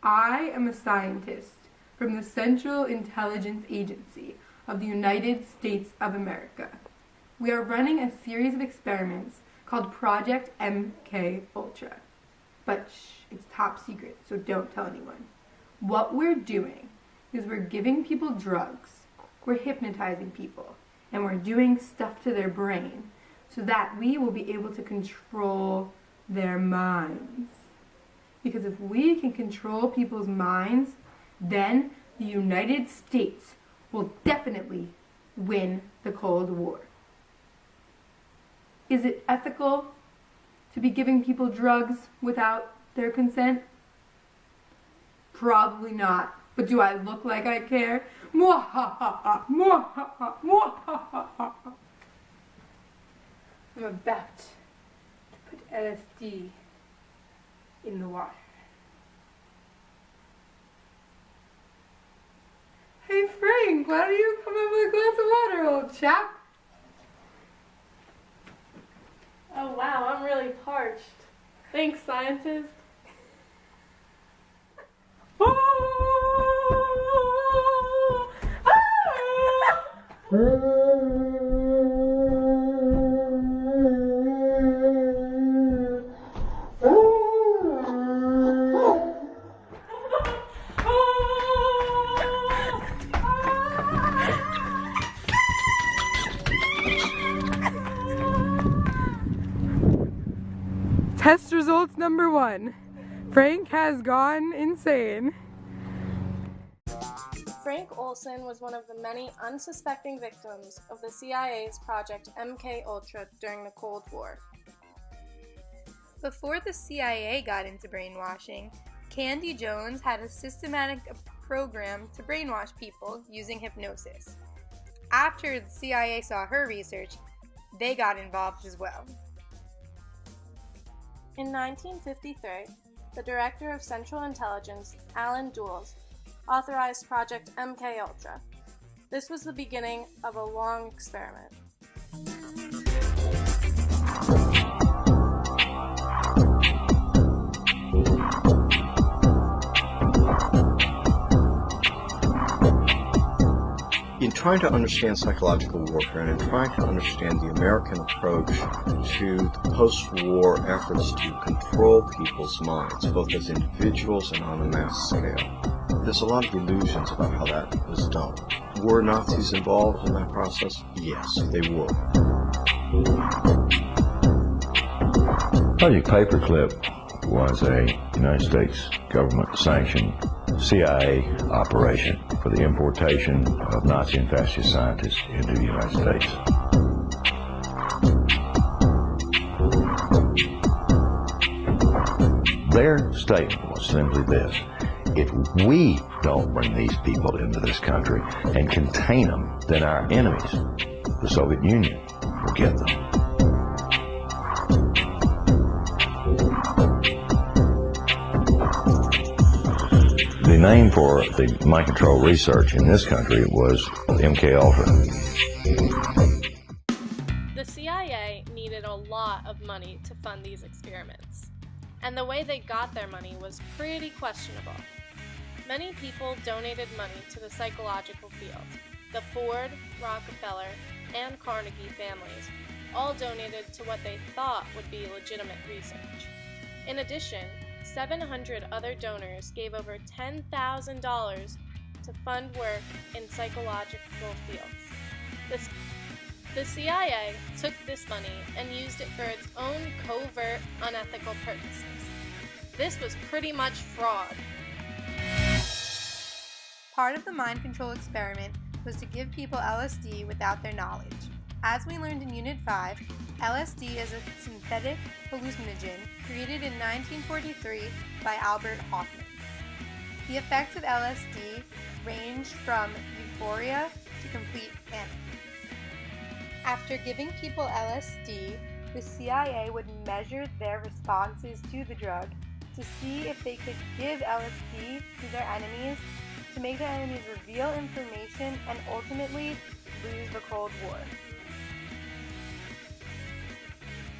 I am a scientist from the Central Intelligence Agency of the United States of America. We are running a series of experiments called Project MK Ultra. But shh, it's top secret, so don't tell anyone. What we're doing is we're giving people drugs, we're hypnotizing people, and we're doing stuff to their brain so that we will be able to control their minds. Because if we can control people's minds, then the United States will definitely win the Cold War. Is it ethical to be giving people drugs without their consent? Probably not. But do I look like I care? Mwahaha, mwahaha, mwahaha. I'm about to put LSD in the water. Hey Frank, why don't you come have a glass of water, old chap? Oh wow, I'm really parched. Thanks, scientist. Test results number 1. Frank has gone insane. Frank Olson was one of the many unsuspecting victims of the CIA's Project MK Ultra during the Cold War. Before the CIA got into brainwashing, Candy Jones had a systematic program to brainwash people using hypnosis. After the CIA saw her research, they got involved as well. In 1953, the director of Central Intelligence, Alan Dulles, authorized Project MK Ultra. This was the beginning of a long experiment. In trying to understand psychological warfare and in trying to understand the American approach to the post-war efforts to control people's minds, both as individuals and on a mass scale, there's a lot of illusions about how that was done. Were Nazis involved in that process? Yes, they were. Project Paperclip was a United States government-sanctioned CIA operation for the importation of Nazi and fascist scientists into the United States. Their statement was simply this: if we don't bring these people into this country and contain them, then our enemies, the Soviet Union, will get them. The name for the mind control research in this country was MK Ultra. The CIA needed a lot of money to fund these experiments, and the way they got their money was pretty questionable. Many people donated money to the psychological field. The Ford, Rockefeller, and Carnegie families all donated to what they thought would be legitimate research. In addition, 700 other donors gave over $10,000 to fund work in psychological fields. The CIA took this money and used it for its own covert, unethical purposes. This was pretty much fraud. Part of the mind control experiment was to give people LSD without their knowledge. As we learned in Unit 5, LSD is a synthetic hallucinogen created in 1943 by Albert Hofmann. The effects of LSD ranged from euphoria to complete panic. After giving people LSD, the CIA would measure their responses to the drug to see if they could give LSD to their enemies, to make their enemies reveal information and ultimately lose the Cold War.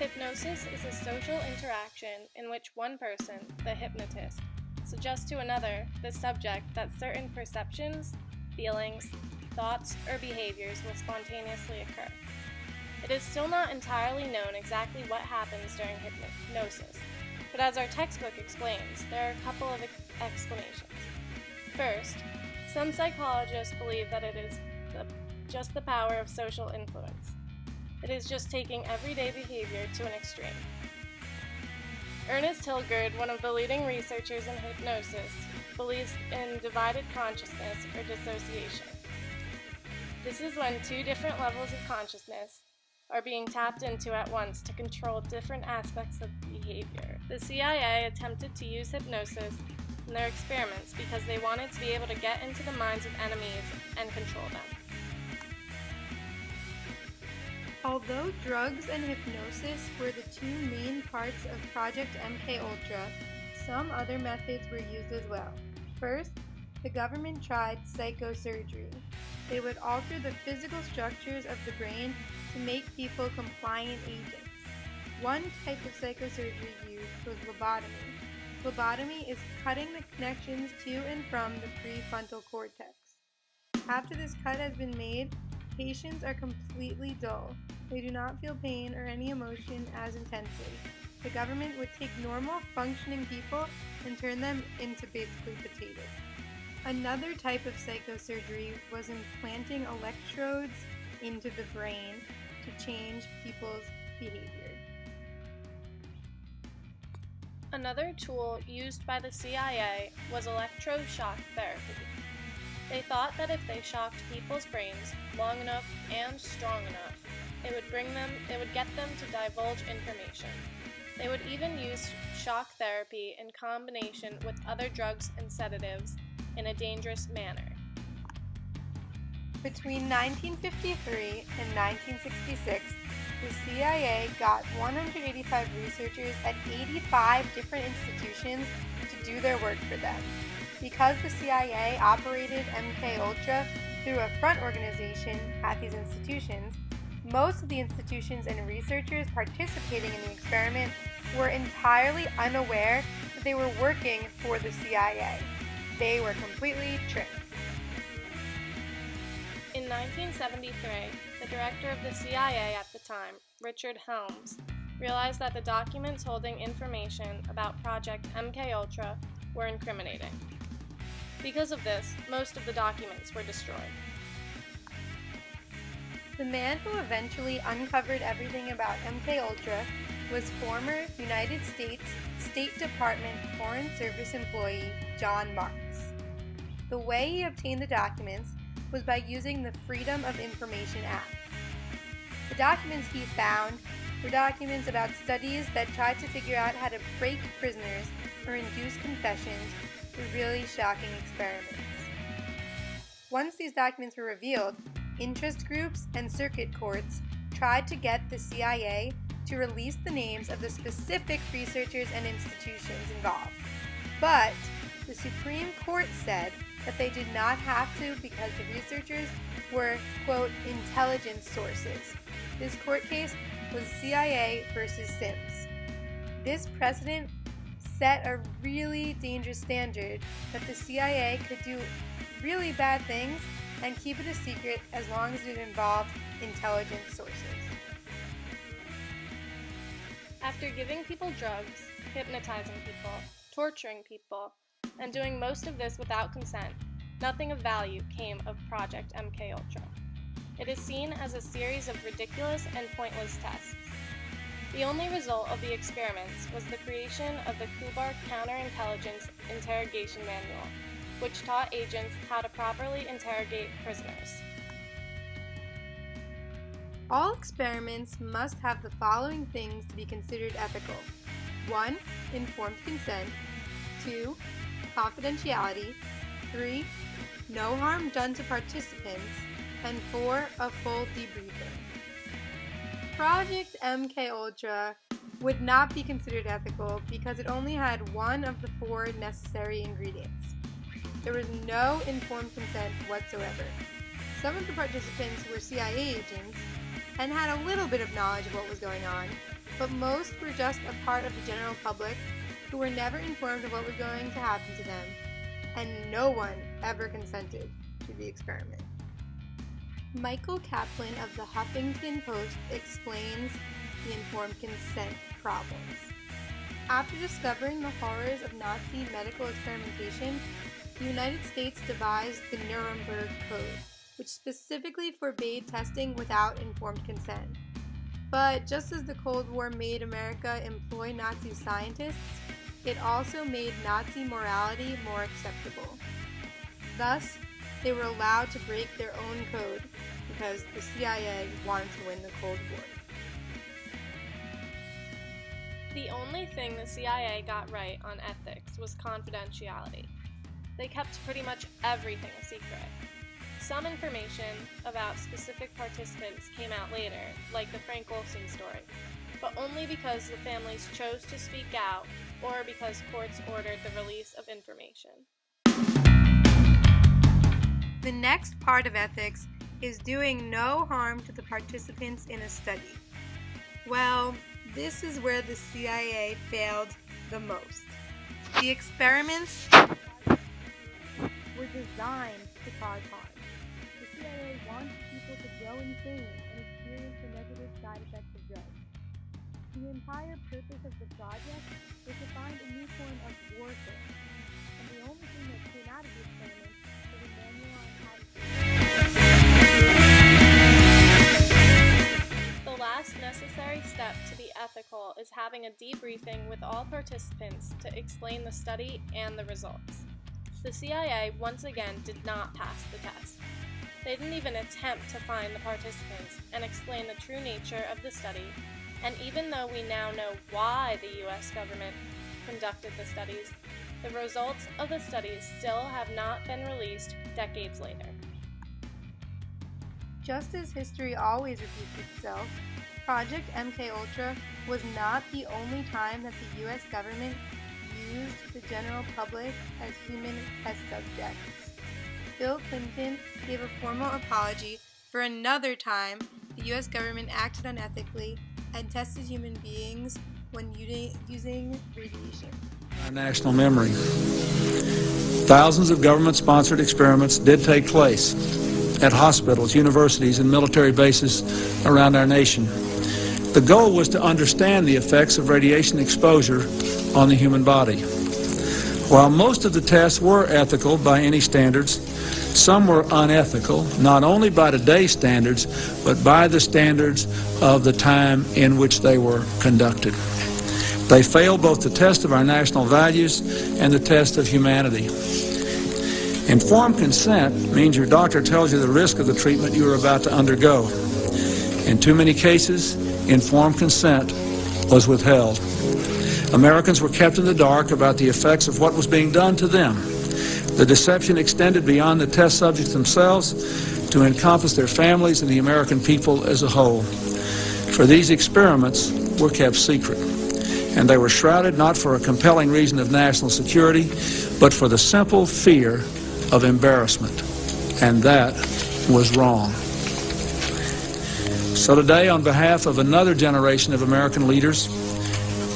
Hypnosis is a social interaction in which one person, the hypnotist, suggest to another, the subject, that certain perceptions, feelings, thoughts, or behaviors will spontaneously occur. It is still not entirely known exactly what happens during hypnosis, but as our textbook explains, there are a couple of explanations. First, some psychologists believe that it is just the power of social influence. It is just taking everyday behavior to an extreme. Ernest Hilgard, one of the leading researchers in hypnosis, believes in divided consciousness or dissociation. This is when two different levels of consciousness are being tapped into at once to control different aspects of behavior. The CIA attempted to use hypnosis in their experiments because they wanted to be able to get into the minds of enemies and control them. Although drugs and hypnosis were the two main parts of Project MKUltra, some other methods were used as well. First, the government tried psychosurgery. They would alter the physical structures of the brain to make people compliant agents. One type of psychosurgery used was lobotomy. Lobotomy is cutting the connections to and from the prefrontal cortex. After this cut has been made, patients are completely dull. They do not feel pain or any emotion as intensely. The government would take normal, functioning people and turn them into basically potatoes. Another type of psychosurgery was implanting electrodes into the brain to change people's behavior. Another tool used by the CIA was electroshock therapy. They thought that if they shocked people's brains long enough and strong enough, it would get them to divulge information. They would even use shock therapy in combination with other drugs and sedatives in a dangerous manner. Between 1953 and 1966, the CIA got 185 researchers at 85 different institutions to do their work for them. Because the CIA operated MKUltra through a front organization at these institutions, most of the institutions and researchers participating in the experiment were entirely unaware that they were working for the CIA. They were completely tricked. In 1973, the director of the CIA at the time, Richard Helms, realized that the documents holding information about Project MKUltra were incriminating. Because of this, most of the documents were destroyed. The man who eventually uncovered everything about MKUltra was former United States State Department Foreign Service employee John Marks. The way he obtained the documents was by using the Freedom of Information Act. The documents he found were documents about studies that tried to figure out how to break prisoners or induce confessions through really shocking experiments. Once these documents were revealed, interest groups and circuit courts tried to get the CIA to release the names of the specific researchers and institutions involved. But the Supreme Court said that they did not have to because the researchers were, quote, intelligence sources. This court case was CIA versus Sims. This precedent set a really dangerous standard that the CIA could do really bad things and keep it a secret as long as it involved intelligence sources. After giving people drugs, hypnotizing people, torturing people, and doing most of this without consent, nothing of value came of Project MKUltra. It is seen as a series of ridiculous and pointless tests. The only result of the experiments was the creation of the Kubar Counterintelligence Interrogation Manual, which taught agents how to properly interrogate prisoners. All experiments must have the following things to be considered ethical. 1. Informed consent. 2. Confidentiality. 3. No harm done to participants. And 4. A full debriefing. Project MKUltra would not be considered ethical because it only had one of the 4 necessary ingredients. There was no informed consent whatsoever. Some of the participants were CIA agents and had a little bit of knowledge of what was going on, but most were just a part of the general public who were never informed of what was going to happen to them, and no one ever consented to the experiment. Michael Kaplan of the Huffington Post explains the informed consent problems. After discovering the horrors of Nazi medical experimentation, the United States devised the Nuremberg Code, which specifically forbade testing without informed consent. But just as the Cold War made America employ Nazi scientists, it also made Nazi morality more acceptable. Thus, they were allowed to break their own code because the CIA wanted to win the Cold War. The only thing the CIA got right on ethics was confidentiality. They kept pretty much everything a secret. Some information about specific participants came out later, like the Frank Olson story, but only because the families chose to speak out or because courts ordered the release of information. The next part of ethics is doing no harm to the participants in a study. Well, this is where the CIA failed the most. The experiments were designed to cause harm. The CIA wanted people to go insane and experience the negative side effects of drugs. The entire purpose of the project was to find a new form of warfare, and the only thing that came out of the experiment was a manual on how to do it. The last necessary step to be ethical is having a debriefing with all participants to explain the study and the results. The CIA once again did not pass the test. They didn't even attempt to find the participants and explain the true nature of the study, and even though we now know why the US government conducted the studies, the results of the studies still have not been released decades later. Just as history always repeats itself, Project MKUltra was not the only time that the US government used the general public as human test subjects. Bill Clinton gave a formal apology for another time the US government acted unethically and tested human beings when using radiation. Our national memory. Thousands of government-sponsored experiments did take place at hospitals, universities, and military bases around our nation. The goal was to understand the effects of radiation exposure on the human body. While most of the tests were ethical by any standards, some were unethical, not only by today's standards, but by the standards of the time in which they were conducted. They failed both the test of our national values and the test of humanity. Informed consent means your doctor tells you the risk of the treatment you are about to undergo. In too many cases, informed consent was withheld. Americans were kept in the dark about the effects of what was being done to them. The deception extended beyond the test subjects themselves to encompass their families and the American people as a whole. For these experiments were kept secret, and they were shrouded not for a compelling reason of national security, but for the simple fear of embarrassment, and that was wrong. So today, on behalf of another generation of American leaders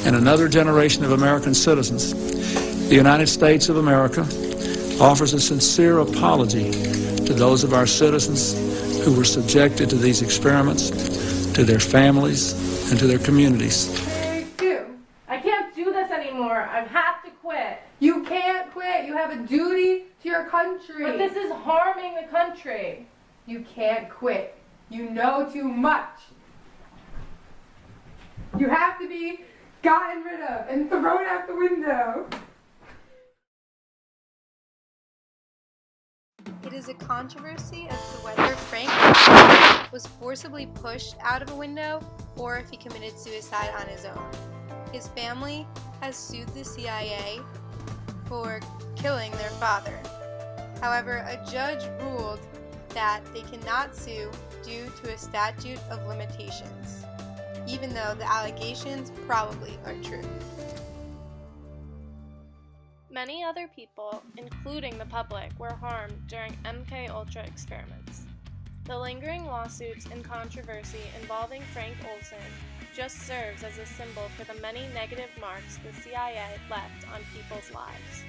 and another generation of American citizens, the United States of America offers a sincere apology to those of our citizens who were subjected to these experiments, to their families, and to their communities. I can't do this anymore. I have to quit. You can't quit. You have a duty to your country. But this is harming the country. You can't quit. You know too much. You have to be gotten rid of and thrown out the window. It is a controversy as to whether Frank Olson was forcibly pushed out of a window or if he committed suicide on his own. His family has sued the CIA for killing their father. However, a judge ruled that they cannot sue due to a statute of limitations, even though the allegations probably are true. Many other people, including the public, were harmed during MKUltra experiments. The lingering lawsuits and controversy involving Frank Olson just serves as a symbol for the many negative marks the CIA left on people's lives.